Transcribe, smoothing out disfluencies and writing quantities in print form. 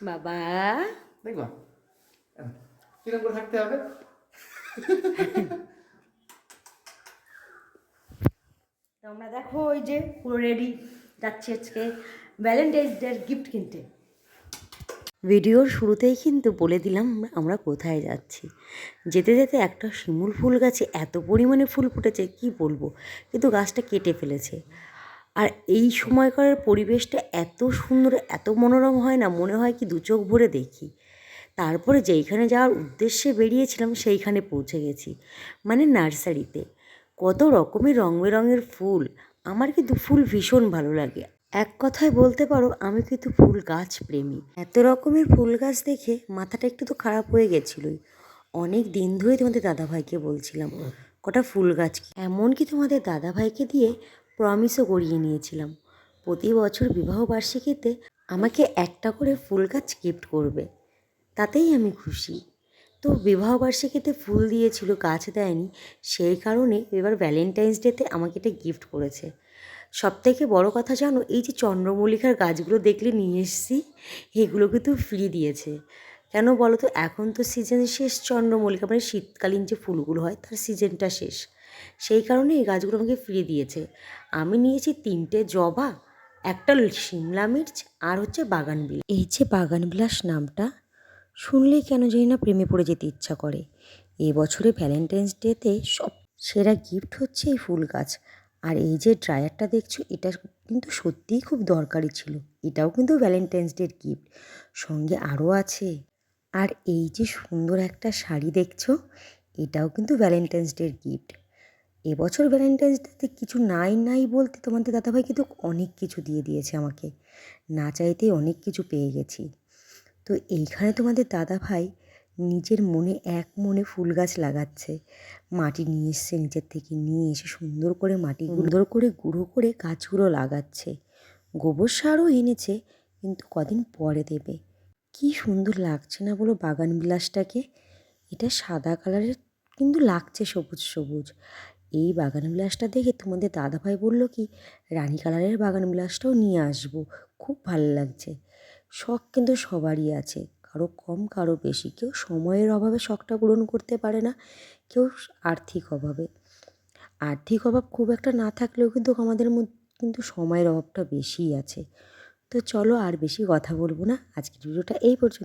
বাবা দেখবা কিরকম করে থাকতে হবে। তোমরা দেখো ওই যে পুরো রেডি, যাচ্ছি আজকে ভ্যালেন্টাইন্স ডে গিফট কিনতে। ভিডিওর শুরুতেই কিন্তু বলে দিলাম আমরা কোথায় যাচ্ছি। যেতে যেতে একটা শিমুল ফুল গাছে এত পরিমাণে ফুল ফুটেছে কি বলবো, কিন্তু গাছটা কেটে ফেলেছে। আর এই সময়কার পরিবেশটা এত সুন্দর, এত মনোরম হয় না, মনে হয় কি দু চোখ ভরে দেখি। তারপরে যেইখানে যাওয়ার উদ্দেশ্যে বেরিয়েছিলাম সেইখানে পৌঁছে গেছি, মানে নার্সারিতে। কত রকমের রং বেরঙের ফুল, আমার কিন্তু ফুল ভীষণ ভালো লাগে। এক কথায় বলতে পারো আমি কিন্তু ফুল গাছ প্রেমী। এত রকমের ফুল গাছ দেখে মাথাটা একটু তো খারাপ হয়ে গেছিলোই। অনেক দিন ধরেই তোমাদের দাদাভাইকে বলছিলাম কটা ফুল গাছ, এমনকি তোমাদের দাদাভাইকে দিয়ে প্রমিসও করিয়ে নিয়েছিলাম প্রতি বছর বিবাহবার্ষিকীতে আমাকে একটা করে ফুল গাছ গিফট করবে, তাতেই আমি খুশি। তো বিবাহবার্ষিকীতে ফুল দিয়েছিল, গাছ দেয়নি, সেই কারণে এবার ভ্যালেন্টাইন্স ডেতে আমাকে এটা গিফট করেছে। সবথেকে বড় কথা জানো, এই যে চন্দ্রমল্লিকার গাছগুলো দেখলে নিয়ে এসেছি, এগুলো কিন্তু ফ্রি দিয়েছে। কেন বলো তো, এখন তো সিজন শেষ, চন্দ্রমল্লিকা মানে শীতকালীন যে ফুলগুলো হয় তার সিজনটা শেষ, সেই কারণে এই গাছগুলো আমাকে ফ্রি দিয়েছে। আমি নিয়েছি 3টে জবা, একটা শিমলা মির্চ, আর হচ্ছে বাগানবিলাস। এই যে বাগানবিলাস নামটা শুনলেই কেন জানি না প্রেমে পড়ে যেতে ইচ্ছা করে। এই বছরে ভ্যালেন্টাইন্স ডেতে সব সেরা গিফট হচ্ছে এই ফুল গাছ। আর এই যে ড্রায়ারটা দেখছো, এটা কিন্তু সত্যিই খুব দরকারি ছিল, এটাও কিন্তু ভ্যালেন্টাইন্স ডের গিফট। সঙ্গে আরও আছে, আর এই যে সুন্দর একটা শাড়ি দেখছো, এটাও কিন্তু ভ্যালেন্টাইন্স ডের গিফট। এবছর ভ্যালেন্টাইন্স ডেতে কিছু নাই নাই বলতে তোমাদের দাদাভাই কিন্তু অনেক কিছু দিয়ে দিয়েছে আমাকে, না চাইতেই অনেক কিছু পেয়ে গেছি। তো এইখানে তোমাদের দাদাভাই নিজের মনে এক মনে ফুল গাছ লাগাচ্ছে। মাটি নিয়ে এসছে, নিচের থেকে নিয়ে এসে সুন্দর করে মাটি সুন্দর করে গুঁড়ো করে গাছগুলো লাগাচ্ছে। গোবর সারও এনেছে, কিন্তু কদিন পরে দেবে। কি সুন্দর লাগছে না বলো বাগান বিলাসটাকে। এটা সাদা কালারের কিন্তু লাগছে সবুজ সবুজ। এই বাগান বিলাসটা দেখে তোমাদের দাদাভাই বলল কি রানী কালারের বাগান বিলাসটাও নিয়ে আসবো, খুব ভালো লাগছে। শখ কিন্তু সবারই আছে, কারো কম কারো বেশি, কেউ সময়ের অভাবে শখটা পূরণ করতে পারে না, কেউ আর্থিক অভাবে। আর্থিক অভাব খুব একটা না থাকলেও কিন্তু আমাদের মধ্যে কিন্তু সময়ের অভাবটা বেশিই আছে। তো চলো আর বেশি কথা বলবো না, আজকের ভিডিওটা এই পর্যন্ত।